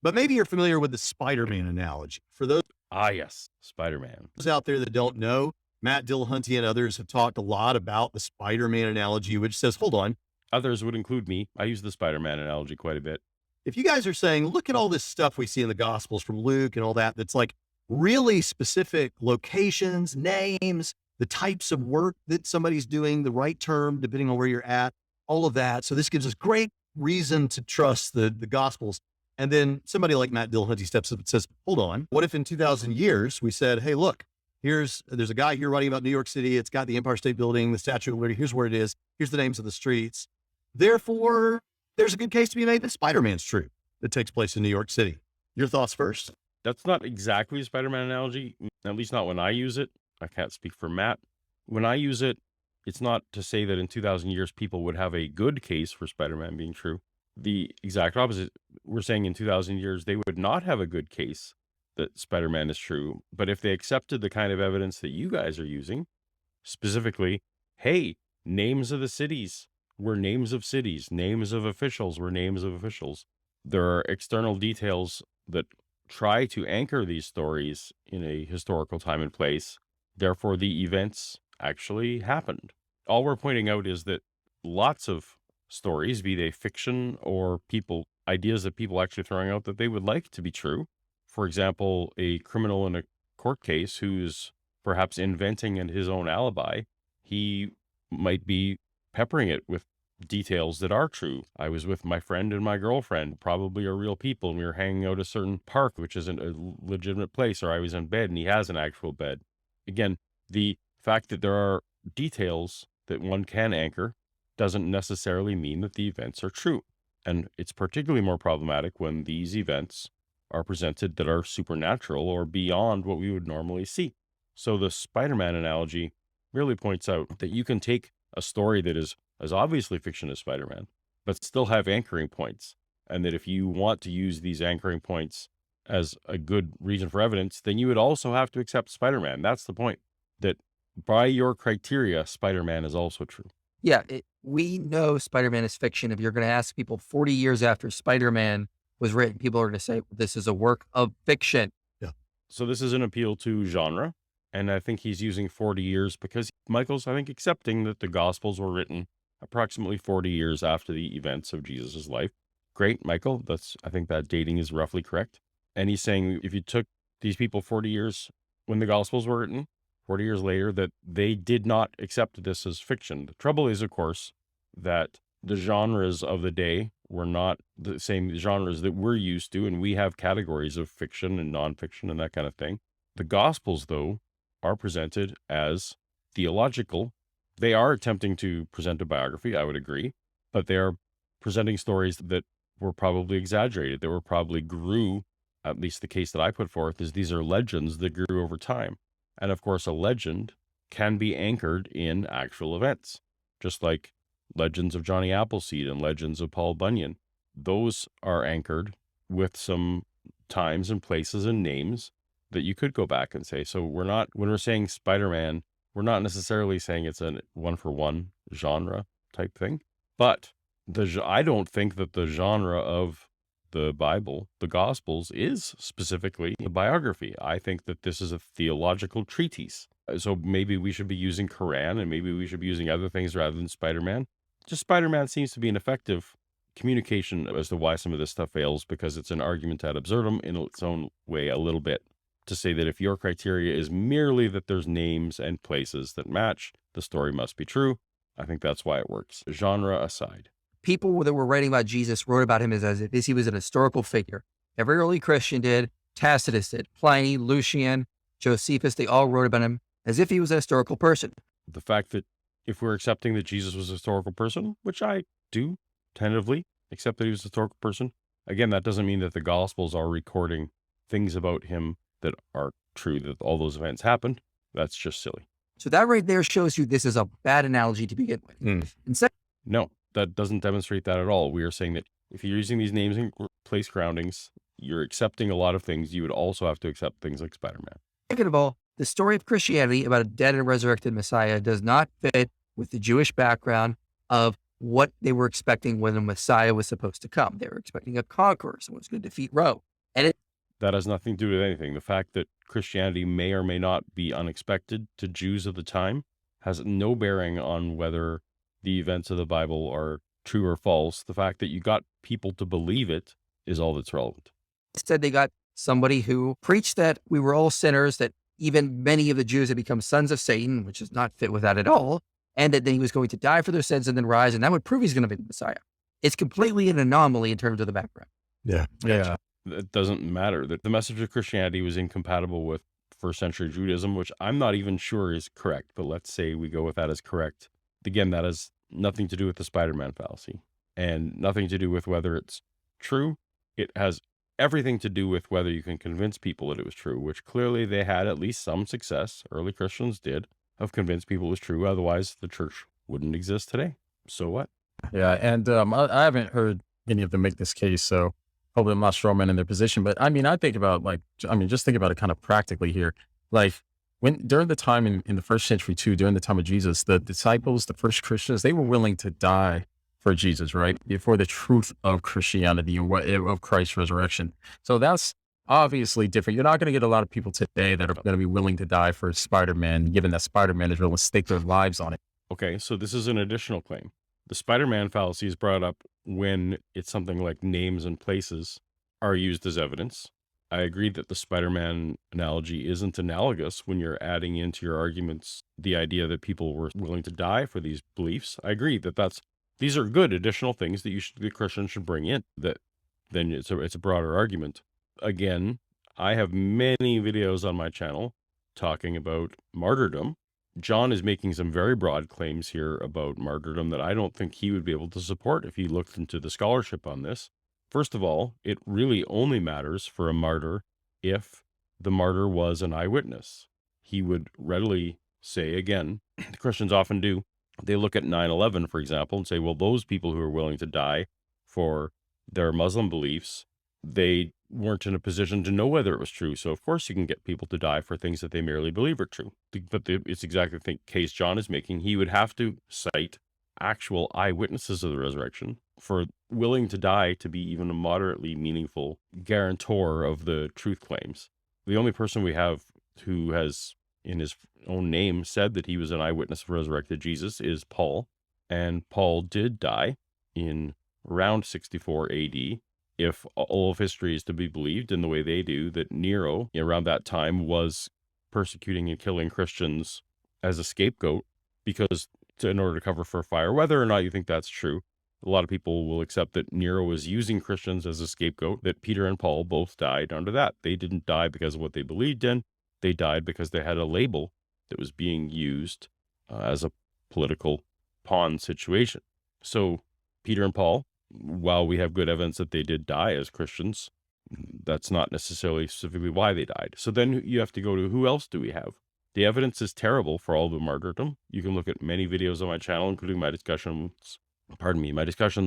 But maybe you're familiar with the Spider-Man analogy. For those Ah, yes, Spider-Man. out there that don't know, Matt Dillahunty and others have talked a lot about the Spider-Man analogy, which says, hold on, Others would include me. I use the Spider-Man analogy quite a bit. if you guys are saying, look at all this stuff we see in the Gospels from Luke and all that, that's like really specific locations, names, the types of work that somebody's doing, the right term, depending on where you're at, all of that. So this gives us great reason to trust the Gospels. And then somebody like Matt Dillahunty steps up and says, hold on, what if in 2000 years we said, hey, look, there's a guy here writing about New York City. It's got the Empire State Building, the Statue of Liberty. Here's where it is. Here's the names of the streets. Therefore, there's a good case to be made that Spider-Man's true that takes place in New York City. Your thoughts first? That's not exactly a Spider-Man analogy, at least not when I use it. I can't speak for Matt. When I use it, it's not to say that in 2,000 years people would have a good case for Spider-Man being true. The exact opposite. We're saying in 2,000 years they would not have a good case that Spider-Man is true. But if they accepted the kind of evidence that you guys are using, specifically, hey, names of the cities were names of cities, names of officials were names of officials. There are external details that try to anchor these stories in a historical time and place. Therefore, the events actually happened. All we're pointing out is that lots of stories, be they fiction or ideas that people actually throwing out that they would like to be true. For example, a criminal in a court case who's perhaps inventing his own alibi, he might be peppering it with details that are true. I was with my friend and my girlfriend, probably are real people, and we were hanging out at a certain park, which isn't a legitimate place, or I was in bed and he has an actual bed. Again, the fact that there are details that one can anchor doesn't necessarily mean that the events are true. And it's particularly more problematic when these events are presented that are supernatural or beyond what we would normally see. So the Spider-Man analogy really points out that you can take a story that is as obviously fiction as Spider-Man, but still have anchoring points. And that if you want to use these anchoring points as a good reason for evidence, then you would also have to accept Spider-Man. That's the point, that by your criteria, Spider-Man is also true. Yeah, we know Spider-Man is fiction. If you're going to ask people 40 years after Spider-Man was written, people are going to say this is a work of fiction. Yeah. So this is an appeal to genre. And I think he's using 40 years because Michael's, I think, accepting that the Gospels were written approximately 40 years after the events of Jesus' life. Great, Michael. I think that dating is roughly correct. And he's saying if you took these people 40 years when the Gospels were written, 40 years later, that they did not accept this as fiction. The trouble is, of course, that the genres of the day were not the same genres that we're used to, and we have categories of fiction and nonfiction and that kind of thing. The Gospels, though, are presented as theological. They are attempting to present a biography, I would agree, but they are presenting stories that were probably exaggerated, that were probably grew, at least the case that I put forth is these are legends that grew over time. And of course, a legend can be anchored in actual events, just like legends of Johnny Appleseed and legends of Paul Bunyan. Those are anchored with some times and places and names that you could go back and say. So when we're saying Spider-Man, we're not necessarily saying it's a one-for-one genre type thing, but I don't think that the genre of the Bible, the Gospels, is specifically a biography. I think that this is a theological treatise. So maybe we should be using Quran and maybe we should be using other things rather than Spider-Man. Just Spider-Man seems to be an effective communication as to why some of this stuff fails, because it's an argument ad absurdum in its own way a little bit, to say that if your criteria is merely that there's names and places that match, the story must be true. I think that's why it works. Genre aside. People that were writing about Jesus wrote about him as if he was an historical figure. Every early Christian did, Tacitus did, Pliny, Lucian, Josephus, they all wrote about him as if he was a historical person. The fact that if we're accepting that Jesus was a historical person, which I do tentatively accept that he was a historical person, again, that doesn't mean that the Gospels are recording things about him that are true, that all those events happened. That's just silly. So that right there shows you this is a bad analogy to begin with. No, that doesn't demonstrate that at all. We are saying that if you're using these names and place groundings, you're accepting a lot of things. You would also have to accept things like Spider-Man. Second of all, the story of Christianity about a dead and resurrected Messiah does not fit with the Jewish background of what they were expecting when the Messiah was supposed to come. They were expecting a conqueror, someone who's going to defeat Rome. That has nothing to do with anything. The fact that Christianity may or may not be unexpected to Jews of the time has no bearing on whether the events of the Bible are true or false. The fact that you got people to believe it is all that's relevant. Instead, they got somebody who preached that we were all sinners, that even many of the Jews had become sons of Satan, which does not fit with that at all, and that then he was going to die for their sins and then rise, and that would prove he's going to be the Messiah. It's completely an anomaly in terms of the background. Yeah. Yeah. It doesn't matter that the message of Christianity was incompatible with first century Judaism, which I'm not even sure is correct, but let's say we go with that as correct. Again, that has nothing to do with the Spider-Man fallacy and nothing to do with whether it's true. It has everything to do with whether you can convince people that it was true, which clearly they had at least some success. Early Christians did have convinced people it was true. Otherwise, the church wouldn't exist today. So what? Yeah. And I haven't heard any of them make this case, so hopefully I'm not strawman in their position. But I mean, I think about just think about it kind of practically here. Like during the time in the first century too, during the time of Jesus, the disciples, the first Christians, they were willing to die for Jesus, right? For the truth of Christianity and of Christ's resurrection. So that's obviously different. You're not going to get a lot of people today that are going to be willing to die for Spider-Man, given that Spider-Man is willing to stake their lives on it. Okay, so this is an additional claim. The Spider-Man fallacy is brought up when it's something like names and places are used as evidence. I agree that the Spider-Man analogy isn't analogous when you're adding into your arguments the idea that people were willing to die for these beliefs. I agree that these are good additional things that the Christian should bring in. That then it's a broader argument. Again, I have many videos on my channel talking about martyrdom. John is making some very broad claims here about martyrdom that I don't think he would be able to support if he looked into the scholarship on this. First of all, it really only matters for a martyr if the martyr was an eyewitness. He would readily say, again, the Christians often do, they look at 9/11, for example, and say, well, those people who are willing to die for their Muslim beliefs, they weren't in a position to know whether it was true. So, of course, you can get people to die for things that they merely believe are true. But it's exactly the case John is making. He would have to cite actual eyewitnesses of the resurrection for willing to die to be even a moderately meaningful guarantor of the truth claims. The only person we have who has, in his own name, said that he was an eyewitness of resurrected Jesus is Paul. And Paul did die in around 64 AD. If all of history is to be believed in the way they do, that Nero, around that time, was persecuting and killing Christians as a scapegoat in order to cover for a fire. Whether or not you think that's true, a lot of people will accept that Nero was using Christians as a scapegoat, that Peter and Paul both died under that. They didn't die because of what they believed in. They died because they had a label that was being used as a political pawn situation. So Peter and Paul, while we have good evidence that they did die as Christians, that's not necessarily specifically why they died. So then you have to go to who else do we have? The evidence is terrible for all the martyrdom. You can look at many videos on my channel, including my discussions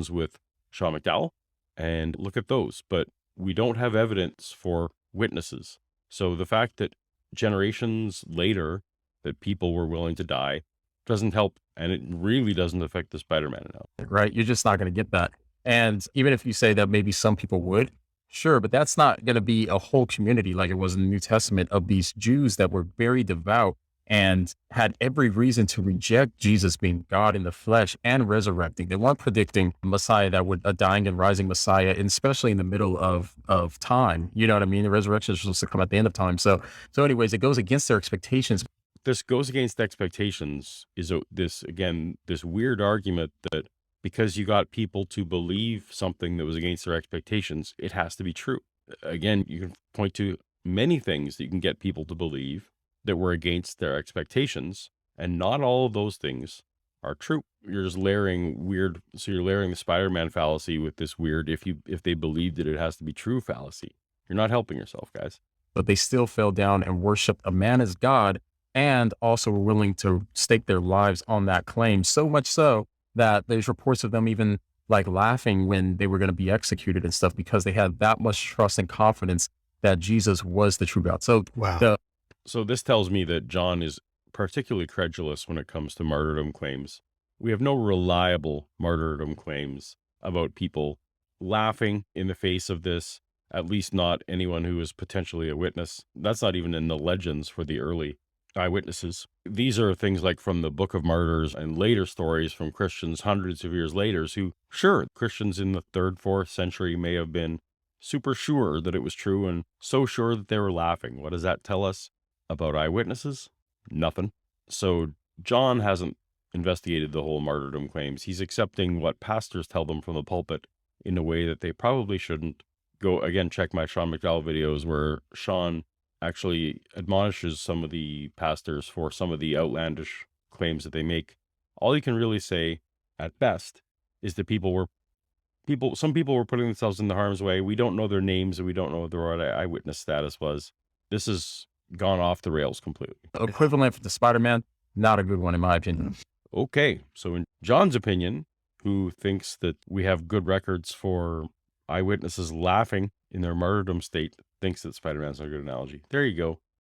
with Sean McDowell, and look at those. But we don't have evidence for witnesses. So the fact that generations later that people were willing to die doesn't help, and it really doesn't affect the Spider-Man analogy. Right? You're just not going to get that. And even if you say that maybe some people would, sure, but that's not going to be a whole community like it was in the New Testament of these Jews that were very devout and had every reason to reject Jesus being God in the flesh and resurrecting. They weren't predicting a Messiah that would, a dying and rising Messiah, and especially in the middle of time. You know what I mean? The resurrection is supposed to come at the end of time. So anyways, it goes against their expectations. This goes against expectations is this weird argument that because you got people to believe something that was against their expectations, it has to be true. Again, you can point to many things that you can get people to believe that were against their expectations, and not all of those things are true. You're just layering the Spider-Man fallacy with this weird, if they believed it has to be true fallacy. You're not helping yourself, guys. But they still fell down and worshiped a man as God, and also were willing to stake their lives on that claim. So much so that there's reports of them even like laughing when they were going to be executed and stuff, because they had that much trust and confidence that Jesus was the true God. So wow. So this tells me that John is particularly credulous when it comes to martyrdom claims. We have no reliable martyrdom claims about people laughing in the face of this, at least not anyone who was potentially a witness. That's not even in the legends for the early eyewitnesses. These are things like from the Book of Martyrs and later stories from Christians hundreds of years later who, sure, Christians in the 3rd, 4th century may have been super sure that it was true and so sure that they were laughing. What does that tell us about eyewitnesses? Nothing. So John hasn't investigated the whole martyrdom claims. He's accepting what pastors tell them from the pulpit in a way that they probably shouldn't. Go again, check my Sean McDowell videos where Sean actually admonishes some of the pastors for some of the outlandish claims that they make. All you can really say at best is that some people were putting themselves in the harm's way. We don't know their names and we don't know what their eyewitness status was. This has gone off the rails completely. Equivalent for the Spider-Man, not a good one in my opinion. Okay, so in John's opinion, who thinks that we have good records for eyewitnesses laughing in their martyrdom state, thinks that Spider-Man's not a good analogy. There you go.